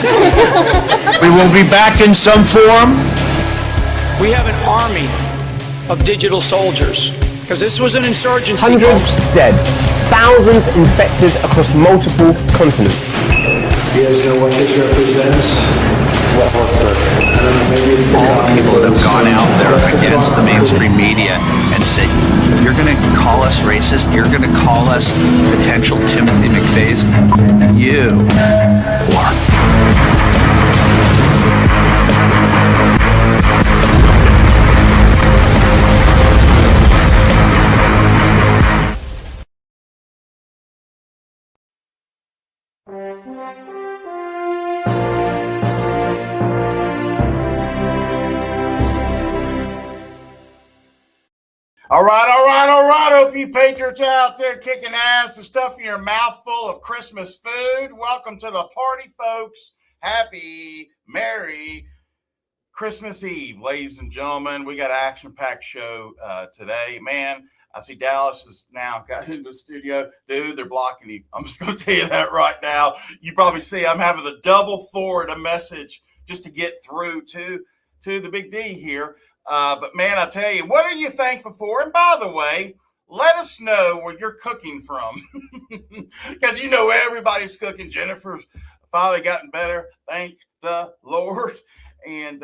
We will be back in some form. We have an army of digital soldiers, because this was an insurgency. Hundreds dead, thousands infected across multiple continents. You guys know what this represents? All the people that have gone out there against the mainstream media and said, you're going to call us racist, you're going to call us potential Timothy McVeighs, you are. All right. Hope you patriots out there kicking ass and stuffing your mouth full of Christmas food. Welcome to the party, folks. Happy, Merry Christmas Eve, ladies and gentlemen. We got an action-packed show today. Man, I see Dallas has now got into the studio. Dude, they're blocking you. I'm just going to tell you that right now. You probably see I'm having to double forward a message just to get through to the big D here. But man, I tell you, what are you thankful for? And by the way, let us know where you're cooking from, because you know everybody's cooking. Jennifer's finally gotten better, thank the Lord, and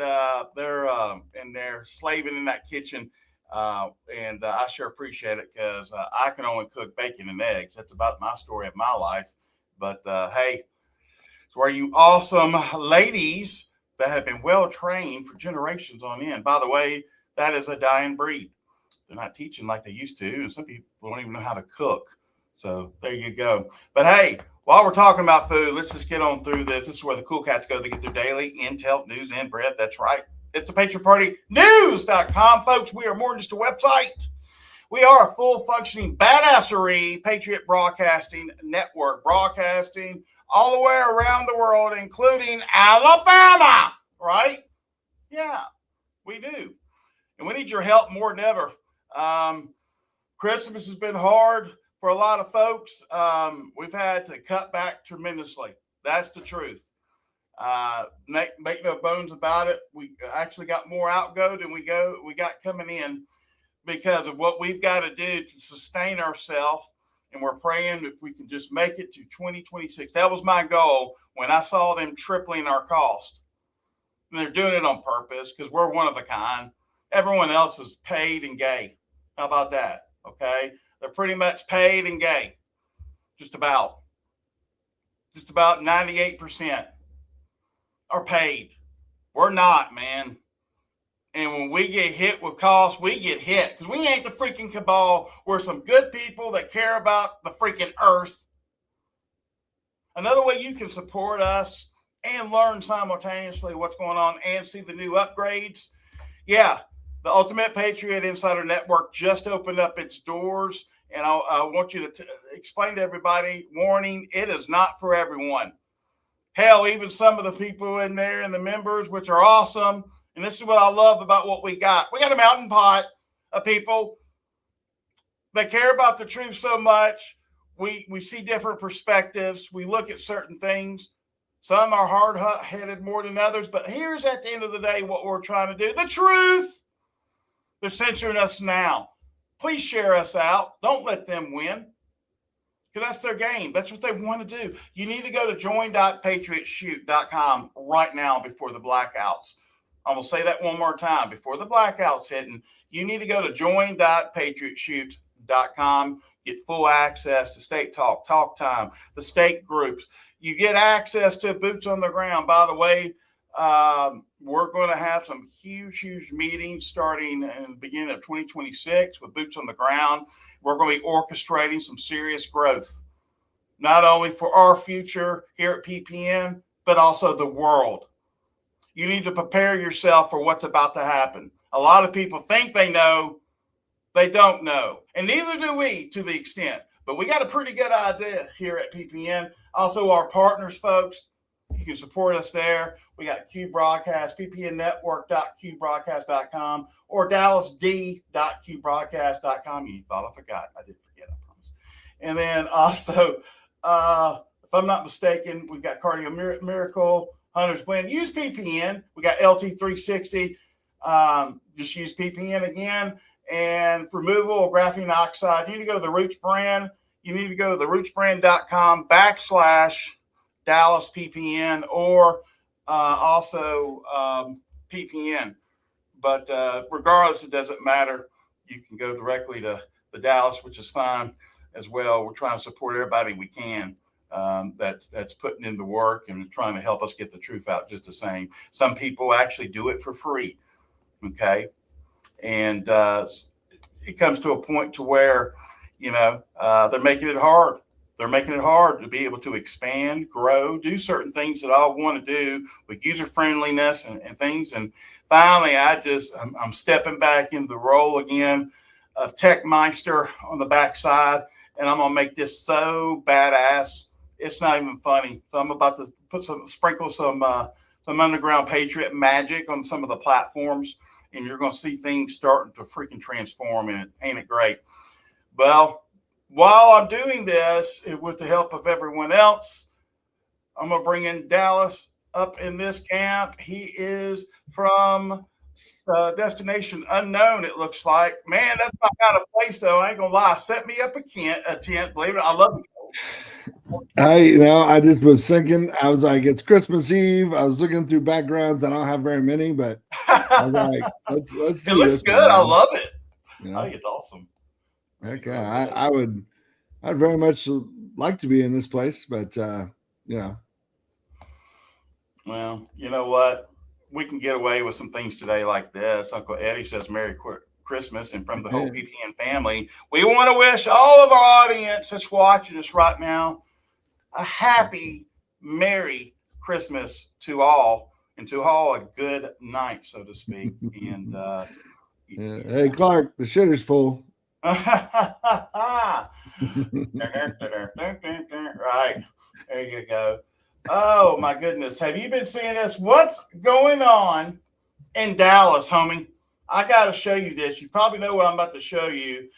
they're slaving in that kitchen, and I sure appreciate it, because I can only cook bacon and eggs. That's about my story of my life. But hey, it's where you awesome ladies that have been well trained for generations on end. By the way, that is a dying breed. They're not teaching like they used to, and some people don't even know how to cook. So there you go. But hey, while we're talking about food, let's just get on through this. This is where the cool cats go to get their daily intel, news, and bread. That's right. It's the Patriot Party News.com, folks. We are more than just a website. We are a full functioning badassery Patriot Broadcasting Network, broadcasting all the way around the world, including Alabama, right? Yeah, we do. And we need your help more than ever. Christmas has been hard for a lot of folks. We've had to cut back tremendously. That's the truth. Make no bones about it. We actually got more outgo than we got coming in, because of what we've got to do to sustain ourselves. And we're praying if we can just make it to 2026. That was my goal when I saw them tripling our cost. And they're doing it on purpose, because we're one of a kind. Everyone else is paid and gay. How about that? Okay. They're pretty much paid and gay. Just about 98% are paid. We're not, man. And when we get hit with costs, we get hit, because we ain't the freaking cabal. We're some good people that care about the freaking earth. Another way you can support us and learn simultaneously what's going on and see the new upgrades. Yeah, the Ultimate Patriot Insider Network just opened up its doors. And I want you to explain to everybody, warning, it is not for everyone. Hell, even some of the people in there and the members, which are awesome. And this is what I love about what we got. We got a mountain pot of people that care about the truth so much. We see different perspectives. We look at certain things. Some are hard-headed more than others. But here's, at the end of the day, what we're trying to do. The truth. They're censoring us now. Please share us out. Don't let them win, because that's their game. That's what they want to do. You need to go to join.patriotshoot.com right now before the blackouts. I'm going to say that one more time. Before the blackout's hitting, you need to go to join.patriotshoot.com. Get full access to State Talk, Talk Time, the state groups. You get access to boots on the ground. By the way, we're going to have some huge meetings starting in the beginning of 2026 with boots on the ground. We're going to be orchestrating some serious growth, not only for our future here at PPN, but also the world. You need to prepare yourself for what's about to happen. A lot of people think they know. They don't know. And neither do we, to the extent. But we got a pretty good idea here at PPN. Also, our partners, folks, you can support us there. We got Q Broadcast, ppnnetwork.qbroadcast.com, or dallasd.qbroadcast.com. You thought I forgot. I did forget, I promise. And then also, if I'm not mistaken, we've got Cardio Miracle, Hunter's Blend. Use PPN. We got LT360. Just use PPN again. And for removal of graphene oxide, you need to go to the Roots brand. You need to go to therootsbrand.com/Dallas PPN or also PPN. But regardless, it doesn't matter. You can go directly to the Dallas, which is fine as well. We're trying to support everybody we can that's putting in the work and trying to help us get the truth out just the same. Some people actually do it for free. Okay. And it comes to a point to where, they're making it hard. They're making it hard to be able to expand, grow, do certain things that I want to do with user friendliness and things. And finally, I'm stepping back into the role again of Tech Meister on the backside, and I'm gonna make this so badass. It's not even funny. So I'm about to sprinkle some underground Patriot magic on some of the platforms, and you're gonna see things starting to freaking transform. And ain't it great? Well, while I'm doing this, with the help of everyone else, I'm going to bring in Dallas up in this camp. He is from Destination Unknown, it looks like. Man, that's my kind of place, though. I ain't going to lie. Set me up a tent. Believe it. I love it. I just was thinking, I was like, it's Christmas Eve. I was looking through backgrounds. I don't have very many, but I was like, let's do this. It looks good. I love it. I think it's awesome. Heck yeah, I'd very much like to be in this place, but Well, you know what? We can get away with some things today like this. Uncle Eddie says Merry Christmas, and from the whole PPN family, we want to wish all of our audience that's watching us right now a happy, Merry Christmas to all, and to all a good night, so to speak. And hey, Clark, the shitter's full. Right. There you go. Oh my goodness. Have you been seeing this? What's going on in Dallas, homie? I got to show you this. You probably know what I'm about to show you.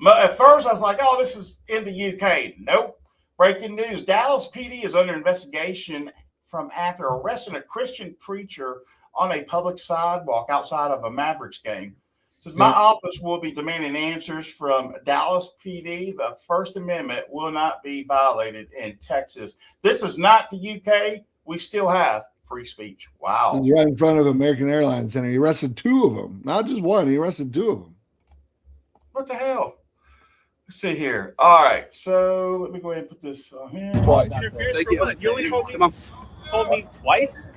At first I was like, oh, this is in the UK. Nope. Breaking news. Dallas PD is under investigation from after arresting a Christian preacher on a public sidewalk outside of a Mavericks game. Says my office will be demanding answers from Dallas PD. The First Amendment will not be violated in Texas. This is not the UK. We still have free speech. Wow. He's right in front of American Airlines Center. He arrested two of them, not just one. He arrested two of them. What the hell? Let's see here. All right. So let me go ahead and put this on here. Twice. Thank you. You only told me twice?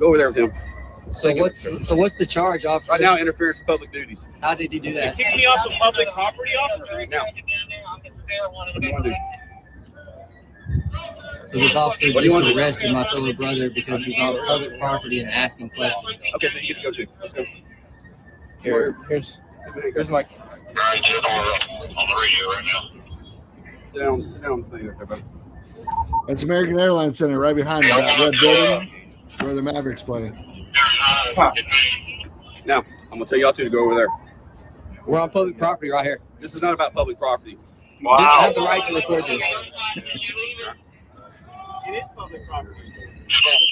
Go over there with him. So what's the charge, officer? Right now, interference with public duties. How did he do that? Kick me off the public property, officer. Now, what do you want to do? So this officer just arrested my fellow brother because he's on public property and asking questions. Okay, so you get to go too. Let's go. Here's my. On the radio right now. Sit down on the thing right there, buddy. That's American Airlines Center right behind that red building where the Mavericks play. Now, I'm going to tell y'all two to go over there. We're on public property right here. This is not about public property. Wow. I have the right to record this. It is public property. This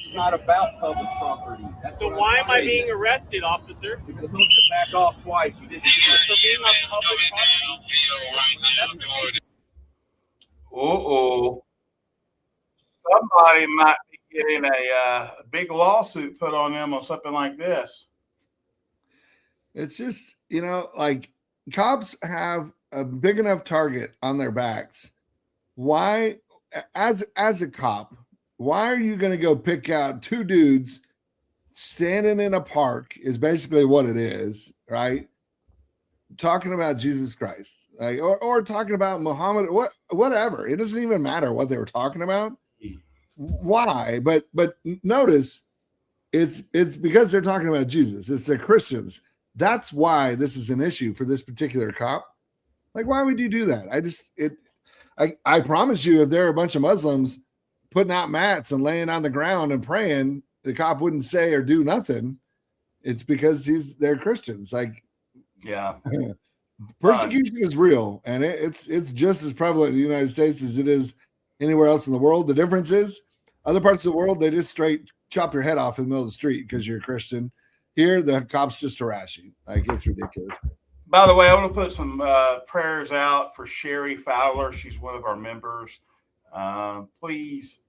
is not about public property. So why am I being arrested, officer? Because I told you to back off twice. You didn't do it. For being on public property? Uh-oh. Somebody might be getting a big lawsuit put on them or something like this. It's just, like cops have a big enough target on their backs. Why, as a cop, why are you going to go pick out two dudes standing in a park is basically what it is, right? Talking about Jesus Christ, like, or talking about Muhammad, whatever. It doesn't even matter what they were talking about. Why? But notice it's because they're talking about Jesus. It's the Christians. That's why this is an issue for this particular cop. Like, why would you do that? I promise you, if there are a bunch of Muslims putting out mats and laying on the ground and praying, the cop wouldn't say or do nothing. It's because they're Christians. Like, yeah, persecution is real, and it's just as prevalent in the United States as it is anywhere else in the world. The difference is other parts of the world, they just straight chop your head off in the middle of the street because you're a Christian. Here, the cops just harass you. Like, it's ridiculous. By the way, I want to put some prayers out for Sherry Fowler. She's one of our members. Please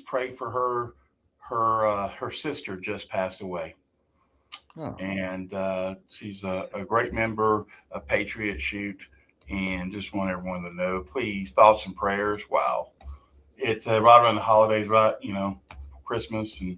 pray for her. Her sister just passed away. Oh. And she's a great member of Patriot Shoot, and just want everyone to know, please, thoughts and prayers. Wow. It's right around the holidays, right? Christmas, and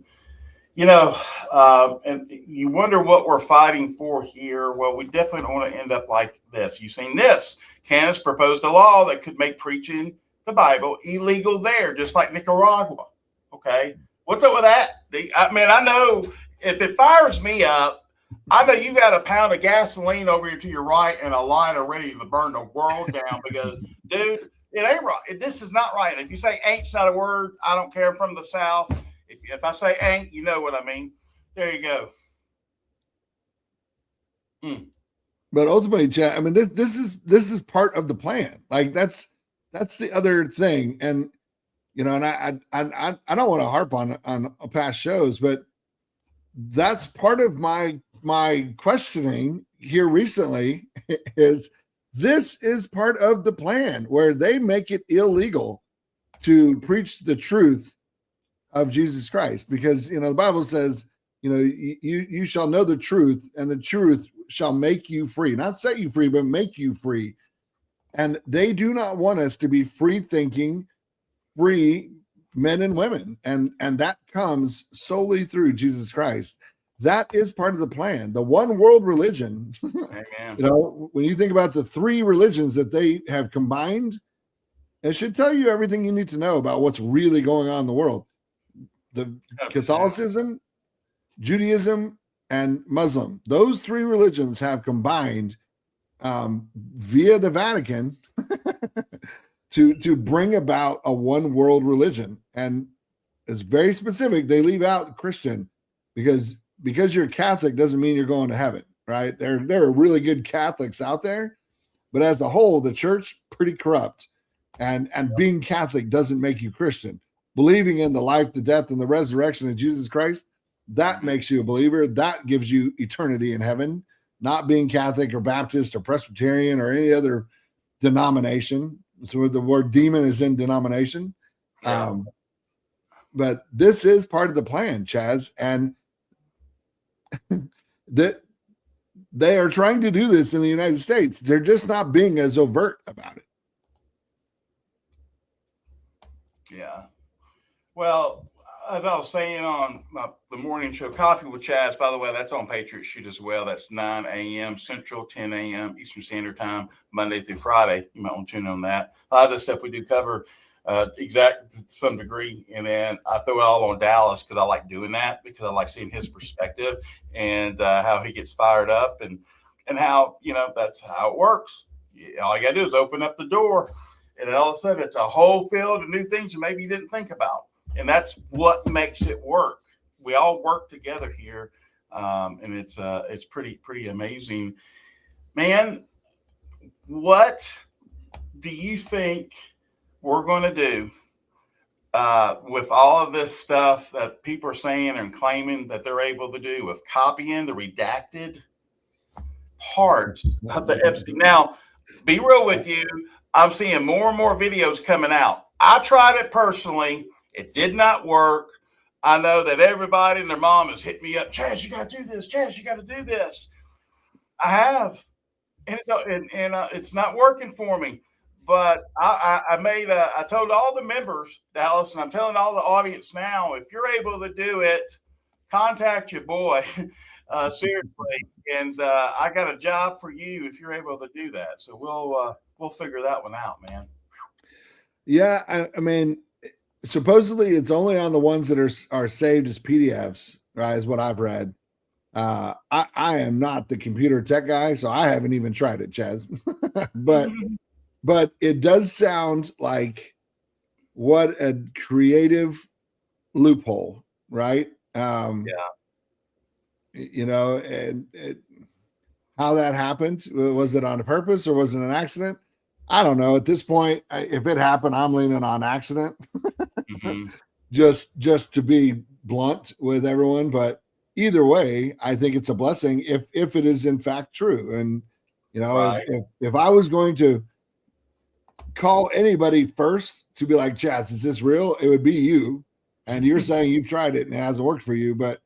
and you wonder what we're fighting for here. Well, we definitely don't want to end up like this. You've seen this. Candace proposed a law that could make preaching the Bible illegal there, just like Nicaragua. Okay. What's up with that? I know if it fires me up, I know you got a pound of gasoline over here to your right and a lighter ready to burn the world down because, dude, it ain't right. This is not right. If you say ain't's not a word, I don't care, from the South. If I say ain't, you know what I mean. There you go. But ultimately, Chad, I mean, this is part of the plan. Like, that's the other thing. And and I don't want to harp on past shows, but that's part of my questioning here recently is this is part of the plan where they make it illegal to preach the truth of Jesus Christ, because the Bible says you shall know the truth, and the truth shall make you free, not set you free, but make you free. And they do not want us to be free thinking, free men and women, and that comes solely through Jesus Christ. That is part of the plan. The one world religion. Amen. When you think about the three religions that they have combined, it should tell you everything you need to know about what's really going on in the world. The 100%. Catholicism, Judaism, and Muslim. Those three religions have combined via the Vatican to bring about a one world religion. And it's very specific. They leave out Christian because you're Catholic doesn't mean you're going to heaven, right? There are really good Catholics out there, but as a whole, the church pretty corrupt. And being Catholic doesn't make you Christian. Believing in the life, the death, and the resurrection of Jesus Christ, that makes you a believer. That gives you eternity in heaven. Not being Catholic or Baptist or Presbyterian or any other denomination. So the word demon is in denomination. But this is part of the plan, Chaz. And that they are trying to do this in the United States. They're just not being as overt about it. Yeah. Well, as I was saying on the morning show, Coffee with Chaz, by the way, that's on Patriot Shoot as well. That's 9 a.m. Central, 10 a.m. Eastern Standard Time, Monday through Friday. You might want to tune in on that. A lot of the stuff we do cover exact to some degree. And then I throw it all on Dallas because I like doing that, because I like seeing his perspective and how he gets fired up and how, that's how it works. All you got to do is open up the door, and then all of a sudden it's a whole field of new things that maybe you didn't think about. And that's what makes it work. We all work together here. And it's pretty amazing, man. What do you think we're going to do with all of this stuff that people are saying and claiming that they're able to do with copying the redacted parts of the Epstein? Now, be real with you. I'm seeing more and more videos coming out. I tried it personally. It did not work. I know that everybody and their mom has hit me up. Chaz, you got to do this. Chaz, you got to do this. I have. And it's not working for me. But I told all the members, Dallas, and I'm telling all the audience now, if you're able to do it, contact your boy, seriously. And I got a job for you if you're able to do that. So we'll figure that one out, man. Yeah, I mean, supposedly it's only on the ones that are saved as PDFs, right? Is what I've read. I am not the computer tech guy, so I haven't even tried it, Chaz. But it does sound like what a creative loophole, right? Yeah. How that happened. Was it on purpose or was it an accident? I don't know. At this point, if it happened, I'm leaning on accident. Mm-hmm. just to be blunt with everyone, but either way, I think it's a blessing if it is in fact true. And Right. if I was going to call anybody first to be like, Chaz, is this real? It would be you. And you're saying you've tried it and it hasn't worked for you, but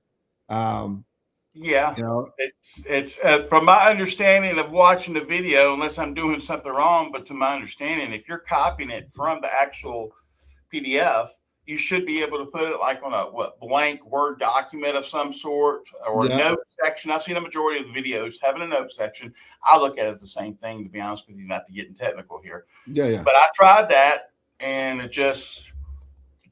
yeah, it's from my understanding of watching the video, unless I'm doing something wrong, but to my understanding, if you're copying it from the actual PDF, you should be able to put it like on a blank Word document of some sort or a note section. I've seen a majority of the videos having a note section. I look at it as the same thing, to be honest with you, not to get technical here. Yeah. But I tried that and it just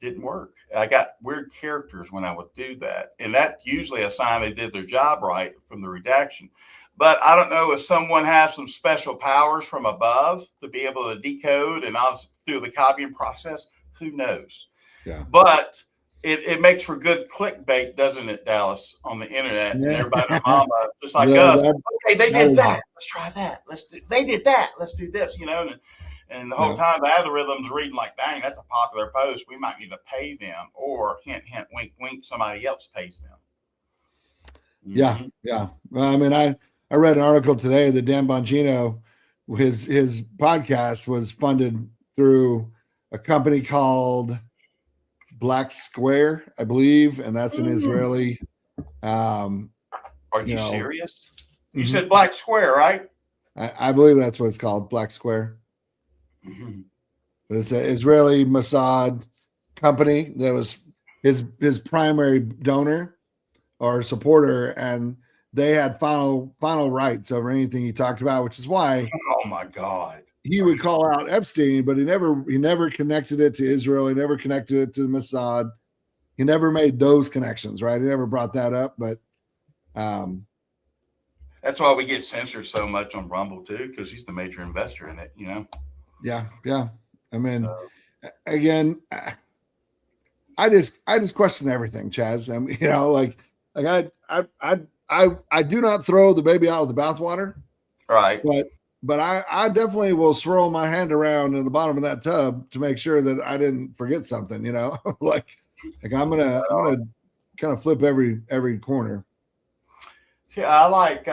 didn't work. I got weird characters when I would do that. And that's usually a sign they did their job right from the redaction. But I don't know if someone has some special powers from above to be able to decode and through the copying process. Who knows? Yeah. But it makes for good clickbait, doesn't it, Dallas, on the internet? And everybody, mama, just like us. Okay, they did that. Let's try that. They did that. Let's do this, And the whole time the algorithm's reading like, dang, that's a popular post. We might need to pay them, or hint, hint, wink, wink, somebody else pays them. Mm-hmm. Yeah. Well, I mean, I read an article today that Dan Bongino, his podcast was funded through a company called Black Square, I believe, and that's an Israeli. Are you serious? You said Black Square, right? I believe that's what it's called, Black Square. Mm-hmm. But it's an Israeli Mossad company that was his primary donor or supporter, and they had final rights over anything he talked about, which is why oh my God, he would call out Epstein, but he never connected it to Israel. He never connected it to the Mossad. He never made those connections, right? He never brought that up, but that's why we get censored so much on Rumble too, because he's the major investor in it, Yeah. I mean, again, I just question everything, Chaz. I mean, I do not throw the baby out with the bathwater, right? But I definitely will swirl my hand around in the bottom of that tub to make sure that I didn't forget something. like I'm gonna kind of flip every corner. Yeah, I like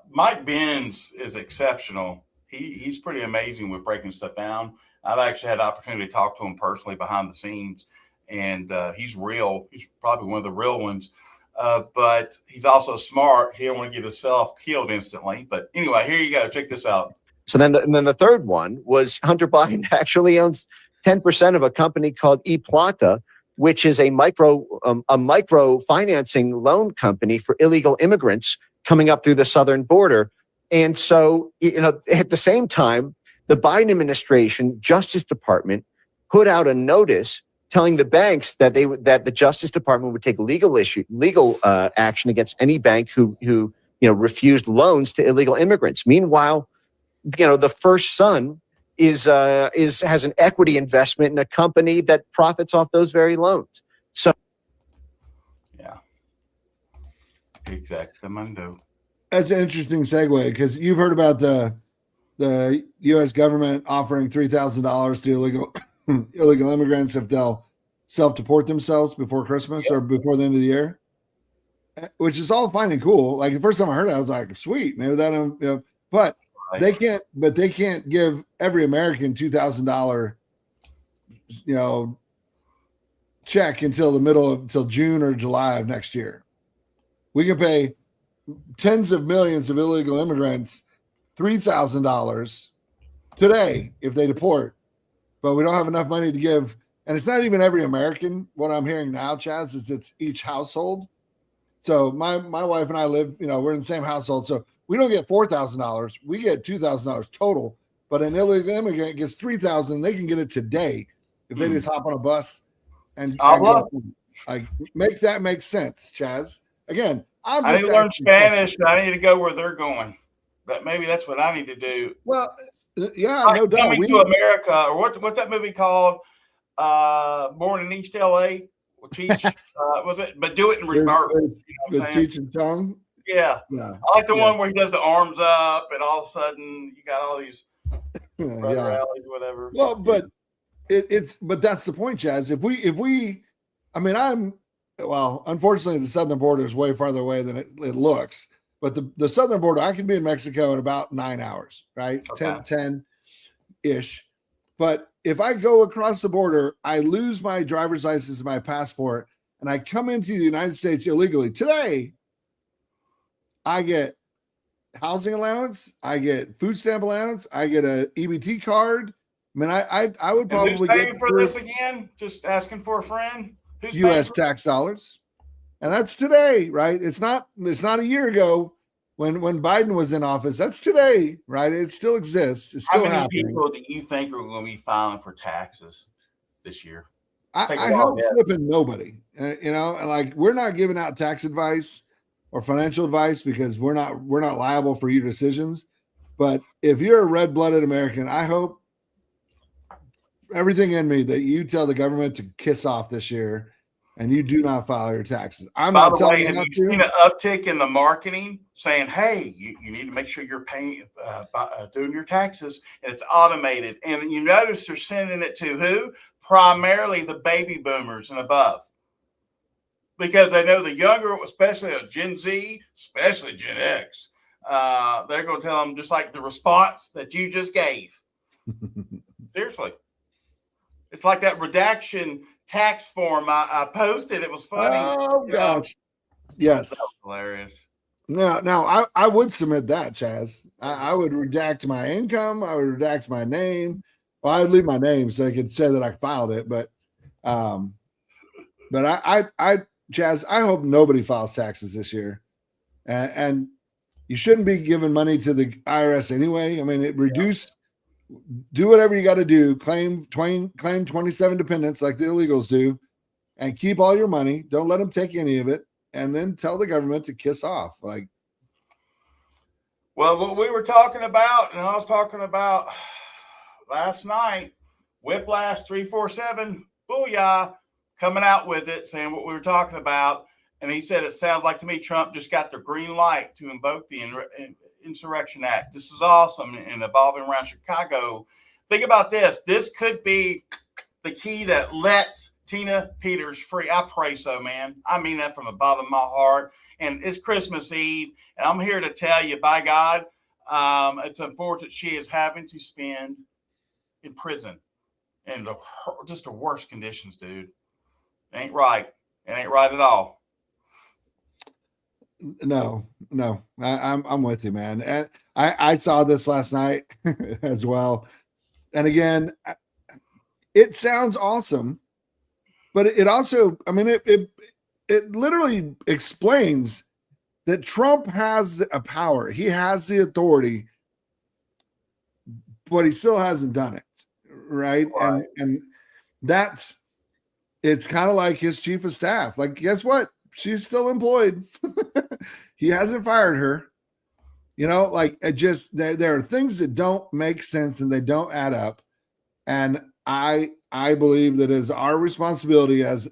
Mike Benz is exceptional. He's pretty amazing with breaking stuff down. I've actually had the opportunity to talk to him personally behind the scenes, and he's real. He's probably one of the real ones. But he's also smart. He don't want to get himself killed instantly. But anyway, here you go. Check this out. So then the third one was Hunter Biden actually owns 10% of a company called ePlata, which is a micro financing loan company for illegal immigrants coming up through the southern border. And so, at the same time, the Biden administration Justice Department put out a notice telling the banks that the Justice Department would take legal action against any bank who refused loans to illegal immigrants. Meanwhile, the first son has an equity investment in a company that profits off those very loans. So, yeah, exactly. That's an interesting segue because you've heard about the U.S. government offering $3,000 to illegal immigrants if they'll self-deport themselves before Christmas or before the end of the year, which is all fine and cool. Like the first time I heard it, I was like, sweet, maybe that, but they can't give every American $2,000, check until June or July of next year. We can pay tens of millions of illegal immigrants $3,000 today if they deport, but we don't have enough money to give. And it's not even every American. What I'm hearing now, Chaz, is it's each household. So my wife and I live, we're in the same household. So we don't get $4,000. We get $2,000 total. But an illegal immigrant gets $3,000. They can get it today if they just hop on a bus and make that make sense, Chaz. Again, I need to learn Spanish. I need to go where they're going. But maybe that's what I need to do. Well, yeah, like no doubt. Coming to America, or what's that movie called? Born in East LA. Cheech, was it? But do it in reverse. With Cheech and Chong. Yeah. I like the one where he does the arms up, and all of a sudden you got all these rallies, whatever. Well, but but that's the point, Chaz. If we, I mean, I'm well, unfortunately, the southern border is way farther away than it looks. But the southern border, I can be in Mexico in about 9 hours, right? Okay. 10-ish. But if I go across the border, I lose my driver's license and my passport, and I come into the United States illegally. Today, I get housing allowance, I get food stamp allowance, I get a EBT card. I mean, I would probably who's paying for this again? Just asking for a friend. Who's U.S. tax dollars, and that's today, right? It's not a year ago when Biden was in office. That's today, right? It still exists. It's still happening. How many happening. people do you think are going to be filing for taxes this year? I hope flipping nobody. You know, and like we're not giving out tax advice or financial advice because we're not liable for your decisions. But if you're a red-blooded American, I hope everything in me that you tell the government to kiss off this year and you do not file your taxes. I'm By not the telling way, you have not you to. seen an uptick in the marketing saying, hey, you need to make sure you're paying, doing your taxes, and it's automated. And you notice they're sending it to who? Primarily the baby boomers and above. Because they know the younger, especially Gen Z, especially Gen X, they're going to tell them just like the response that you just gave. Seriously. It's like that redaction tax form I posted. It was funny. Oh, gosh. Yes. That was hilarious. Now, I would submit that, Chaz. I would redact my income. I would redact my name. Well, I would leave my name so I could say that I filed it. But I Chaz, I hope nobody files taxes this year. And you shouldn't be giving money to the IRS anyway. I mean, do whatever you got to do. Claim 27 dependents like the illegals do, and keep all your money. Don't let them take any of it, and then tell the government to kiss off. Like, well, what we were talking about, and I was talking about last night, Whiplash 347, booyah, coming out with it, saying what we were talking about, and he said it sounds like to me Trump just got the green light to invoke the Insurrection Act. This is awesome and evolving around Chicago. Think about this. This could be the key that lets Tina Peters free. I pray so, man. I mean that from the bottom of my heart. And it's Christmas Eve, and I'm here to tell you, by God, it's unfortunate she is having to spend in prison in just the worst conditions, dude. It ain't right. It ain't right at all. No, I'm with you, man. And I saw this last night as well. And again, it sounds awesome, but it also, I mean, it literally explains that Trump has a power. He has the authority, but he still hasn't done it. Right. And that it's kind of like his chief of staff. Like, guess what? She's still employed. He hasn't fired her. You know, like it just there are things that don't make sense and they don't add up. And I believe that it is our responsibility as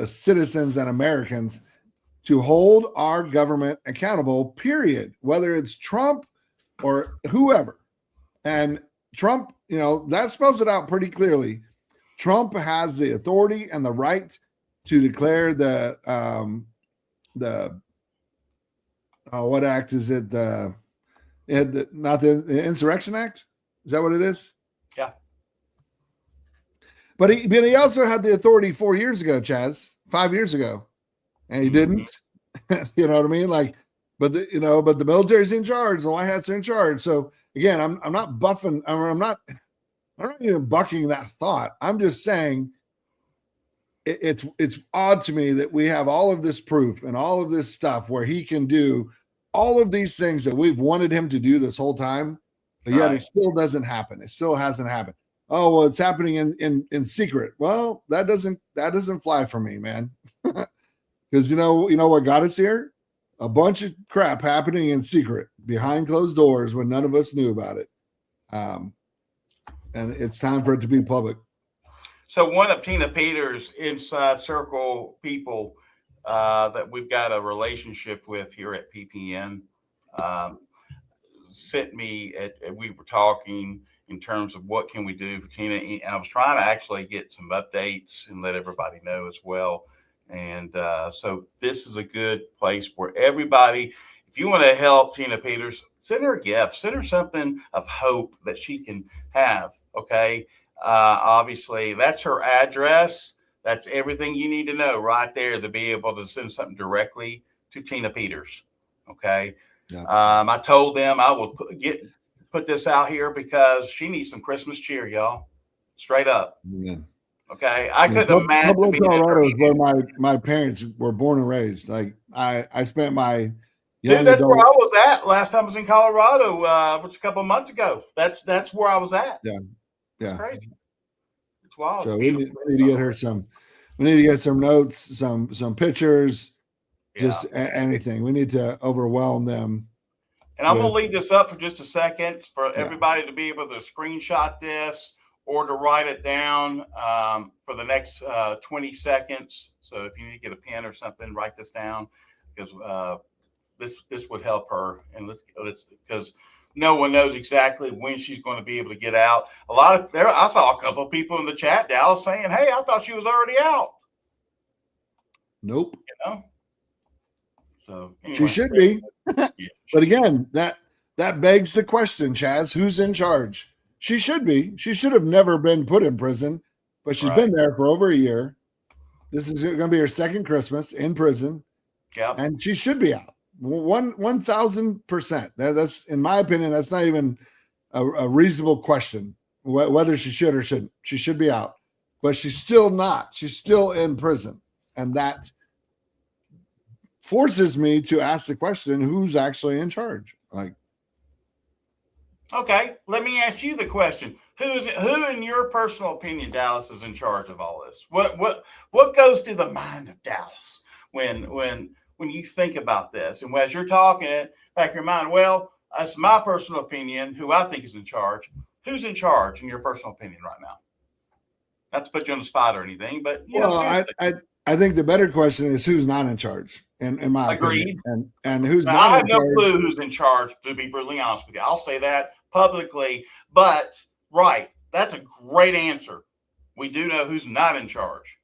citizens and Americans to hold our government accountable, period, whether it's Trump or whoever. And Trump, you know, that spells it out pretty clearly. Trump has the authority and the right to declare what act is it? Not the Insurrection Act? Is that what it is? Yeah. But he also had the authority 4 years ago, Chaz, 5 years ago, and he didn't. You know what I mean? Like, but the military's in charge, the White Hats are in charge. So again, I'm not buffing. I'm not even bucking that thought. I'm just saying it's odd to me that we have all of this proof and all of this stuff where he can do all of these things that we've wanted him to do this whole time, but yet it still doesn't happen. It still hasn't happened. Oh, well, it's happening in secret. Well, that doesn't fly for me, man. Because you know what got us here? A bunch of crap happening in secret behind closed doors when none of us knew about it. And it's time for it to be public. So one of Tina Peters' inside circle people that we've got a relationship with here at PPN sent me, we were talking in terms of what can we do for Tina. And I was trying to actually get some updates and let everybody know as well. And so this is a good place where everybody, if you want to help Tina Peters, send her a gift, send her something of hope that she can have. Okay. Obviously, that's her address. That's everything you need to know right there to be able to send something directly to Tina Peters. Okay. Yeah. I told them I will put this out here because she needs some Christmas cheer, y'all. Straight up. Yeah. Okay. I couldn't imagine Pueblo, being in Colorado her is where my parents were born and raised. Like I spent my Dude, that's where I was at last time I was in Colorado, which a couple of months ago. That's where I was at. Yeah. It's crazy. It's wild. So we need to get her some. We need to get some notes, some pictures, just anything. We need to overwhelm them. And I'm going to leave this up for just a second for everybody to be able to screenshot this or to write it down for the next 20 seconds. So if you need to get a pen or something, write this down because this would help her. And let's because no one knows exactly when she's going to be able to get out. I saw a couple of people in the chat, Dallas, saying, "Hey, I thought she was already out." Nope. You know. So anyway, she should be. But again, that begs the question, Chaz, who's in charge? She should be. She should have never been put in prison, but she's been there for over a year. This is going to be her second Christmas in prison. Yeah. And she should be out. 1,000%. That's, in my opinion, that's not even a reasonable question whether she should or shouldn't. She should be out, but she's still not. She's still in prison, and that forces me to ask the question: who's actually in charge? Like, okay, let me ask you the question: who, in your personal opinion, Dallas, is in charge of all this? What goes through the mind of Dallas when you think about this? And as you're talking it back in your mind, well, that's my personal opinion, who I think is in charge. Who's in charge in your personal opinion right now? Not to put you on the spot or anything, but I think the better question is who's not in charge. In my agreed, opinion. And who's now, not I have in no charge. clue who's in charge, to be brutally honest with you. I'll say that publicly, but that's a great answer. We do know who's not in charge.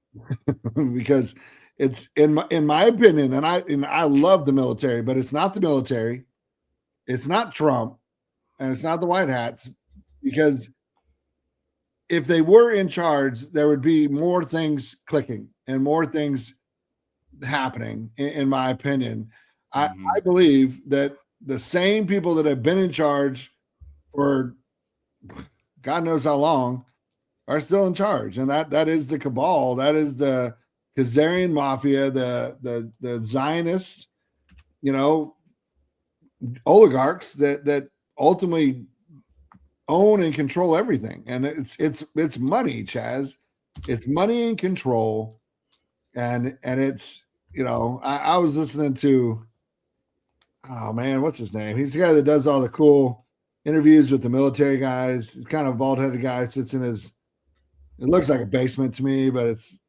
Because it's in my opinion, and I love the military, but it's not the military, it's not Trump, and it's not the white hats, because if they were in charge, there would be more things clicking and more things happening, in my opinion. I believe that the same people that have been in charge for God knows how long are still in charge. And that is the cabal. That is the Khazarian mafia, the Zionist, oligarchs that ultimately own and control everything. And it's money, Chaz. It's money and control. And it's, I was listening to, oh man, what's his name? He's the guy that does all the cool interviews with the military guys. Kind of bald-headed guy, sits in it looks like a basement to me, but it's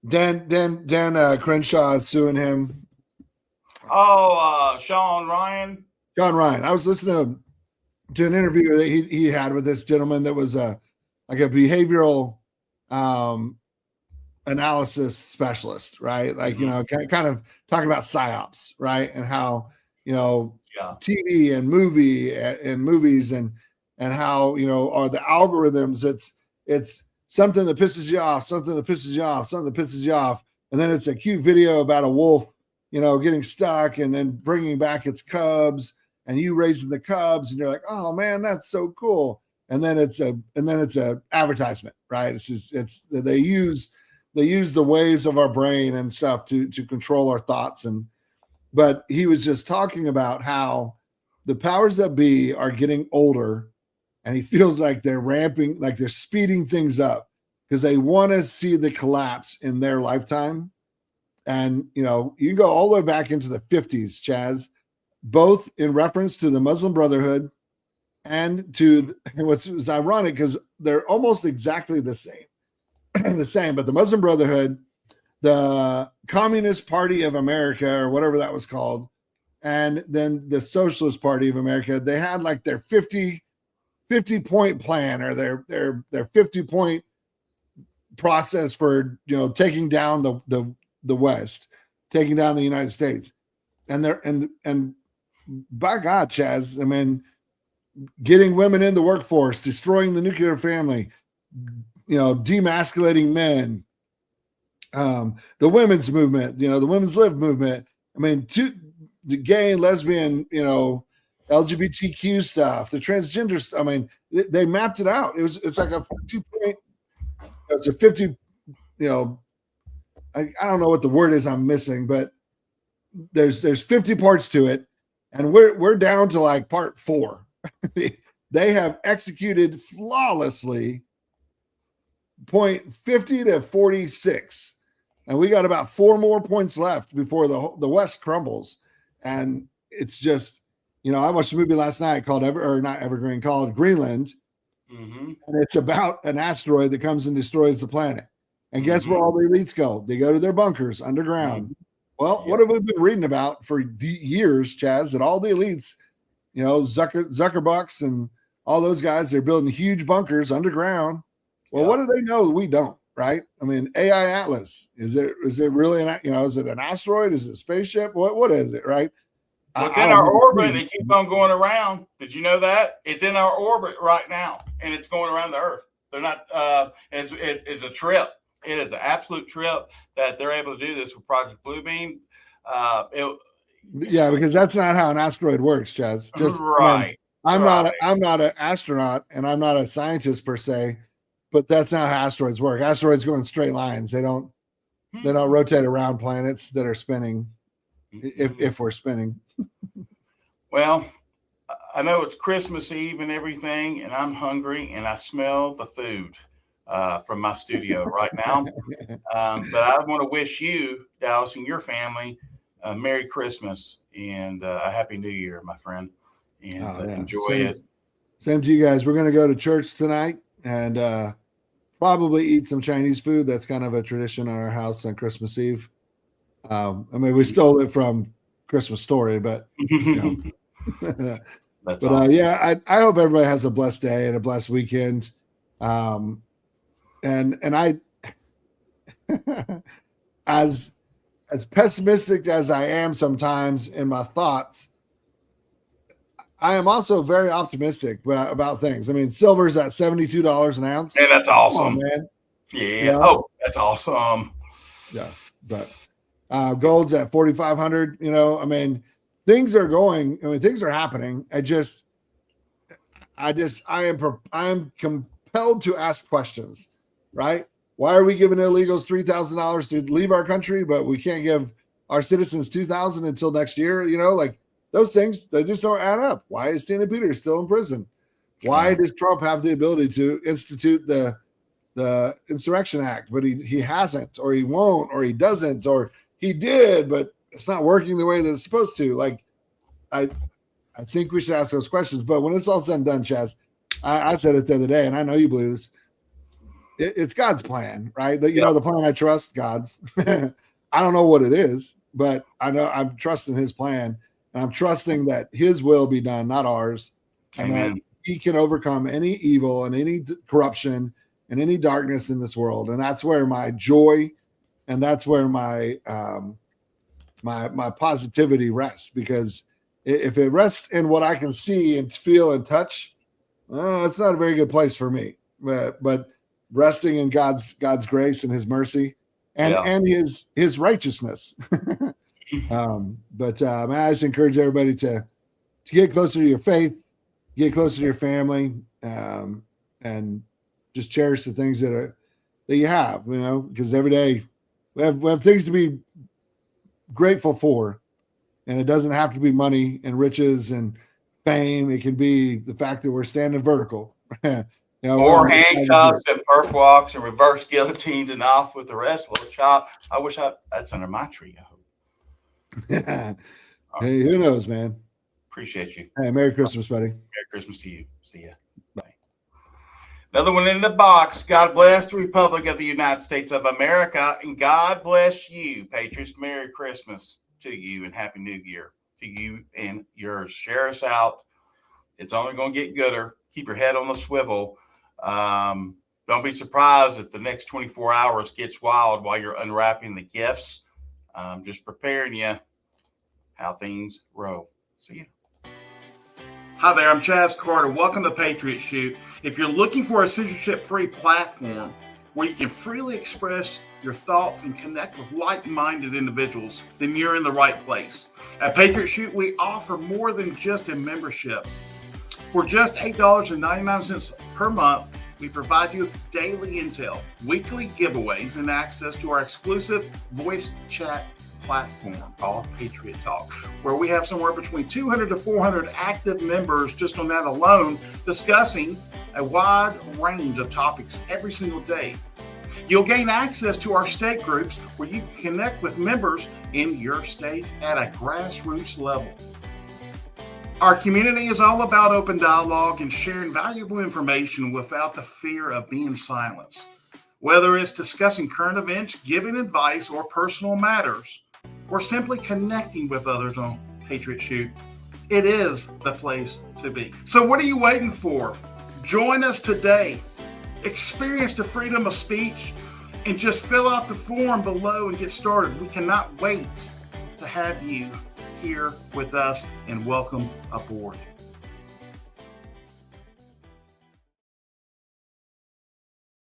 Dan Crenshaw is suing him. Oh, Sean Ryan. I was listening to an interview that he had with this gentleman that was like a behavioral analysis specialist, right? Like, kind of talking about psyops, right? And how, TV and movies and how, are the algorithms, it's something that pisses you off, something that pisses you off, something that pisses you off. And then it's a cute video about a wolf, getting stuck and then bringing back its cubs and you raising the cubs. And you're like, oh man, that's so cool. And then it's a advertisement, right? They use the waves of our brain and stuff to control our thoughts. But he was just talking about how the powers that be are getting older, and he feels like they're ramping, like they're speeding things up because they want to see the collapse in their lifetime. And, you can go all the way back into the 50s, Chaz, both in reference to the Muslim Brotherhood and to what's ironic because they're almost exactly the same. But the Muslim Brotherhood, the Communist Party of America, or whatever that was called, and then the Socialist Party of America, they had like their 50-point plan or their 50-point process for taking down the West, taking down the United States, and by God, Chaz, I mean, getting women in the workforce, destroying the nuclear family, demasculating men, the women's movement, the women's live movement. I mean, the gay and lesbian, LGBTQ stuff, the transgender stuff. I mean, they mapped it out. It's like a 2-point. It's a 50. I don't know what the word is I'm missing, but there's 50 parts to it, and we're down to like part 4. They have executed flawlessly point 50 to 46, and we got about 4 more points left before the West crumbles. And it's just, I watched a movie last night called called Greenland, and it's about an asteroid that comes and destroys the planet. And guess where all the elites go? They go to their bunkers underground. Well, what have we been reading about for years, Chaz? That all the elites, Zuckerbucks and all those guys, they're building huge bunkers underground. Well, what do they know that we don't, right? I mean, AI Atlas, is it really is it an asteroid? Is it a spaceship? What is it, right? It's in our orbit. They keep on going around. Did you know that? It's in our orbit right now, and it's going around the Earth. They're not. It's a trip. It is an absolute trip that they're able to do this with Project Bluebeam. Because that's not how an asteroid works, Chaz. Just right. I'm not an astronaut, and I'm not a scientist per se, but that's not how asteroids work. Asteroids go in straight lines. They don't rotate around planets that are spinning. If we're spinning. Well, I know it's Christmas Eve and everything, and I'm hungry, and I smell the food from my studio right now. But I want to wish you, Dallas, and your family a Merry Christmas and a Happy New Year, my friend, and enjoy it. Same to you guys. We're going to go to church tonight and probably eat some Chinese food. That's kind of a tradition in our house on Christmas Eve. We stole it from Christmas Story, but That's awesome. I hope everybody has a blessed day and a blessed weekend. And I, as pessimistic as I am sometimes in my thoughts, I am also very optimistic about things. I mean, silver's at $72 an ounce. Yeah, that's awesome, man. Yeah. Oh, that's awesome. Yeah, but. Gold's at 4,500. I mean, things are going. I mean, things are happening. I am compelled to ask questions, right? Why are we giving illegals $3,000 to leave our country, but we can't give our citizens $2,000 until next year? Like those things, they just don't add up. Why is Tina Peters still in prison? Why does Trump have the ability to institute the Insurrection Act, but he hasn't, or he won't, or he doesn't, or he did, but it's not working the way that it's supposed to. Like, I think we should ask those questions. But when it's all said and done, Chaz, I said it the other day, and I know you blues. It's God's plan, right? The plan I trust, God's. I don't know what it is, but I know I'm trusting His plan, and I'm trusting that His will be done, not ours, and that He can overcome any evil and any corruption and any darkness in this world. And that's where my joy. And that's where my my positivity rests, because if it rests in what I can see and feel and touch, it's not a very good place for me. But resting in God's grace and His mercy and His righteousness. I just encourage everybody to get closer to your faith, get closer to your family, and just cherish the things that you have. Because every day. We have things to be grateful for, and it doesn't have to be money and riches and fame. It can be the fact that we're standing vertical. More handcuffs and perp walks and reverse guillotines and off with the rest. Little chop. I wish that's under my tree. I hope. Hey, who knows, man? Appreciate you. Hey, Merry Christmas, buddy. Merry Christmas to you. See ya. Bye. Another one in the box. God bless the Republic of the United States of America, and God bless you, Patriots. Merry Christmas to you and Happy New Year to you and yours. Share us out. It's only going to get gooder. Keep your head on the swivel. Don't be surprised if the next 24 hours gets wild while you're unwrapping the gifts. I'm just preparing you how things roll. See ya. Hi there, I'm Chaz Carter. Welcome to Patriot Shoot. If you're looking for a censorship-free platform where you can freely express your thoughts and connect with like-minded individuals, then you're in the right place. At Patriot Shoot, we offer more than just a membership. For just $8.99 per month, we provide you with daily intel, weekly giveaways, and access to our exclusive voice chat platform called Patriot Talk, where we have somewhere between 200 to 400 active members just on that alone, discussing a wide range of topics every single day. You'll gain access to our state groups where you can connect with members in your state at a grassroots level. Our community is all about open dialogue and sharing valuable information without the fear of being silenced. Whether it's discussing current events, giving advice, or personal matters, or simply connecting with others on Patriot Shoot, it is the place to be. So what are you waiting for? Join us today. Experience the freedom of speech and just fill out the form below and get started. We cannot wait to have you here with us, and welcome aboard.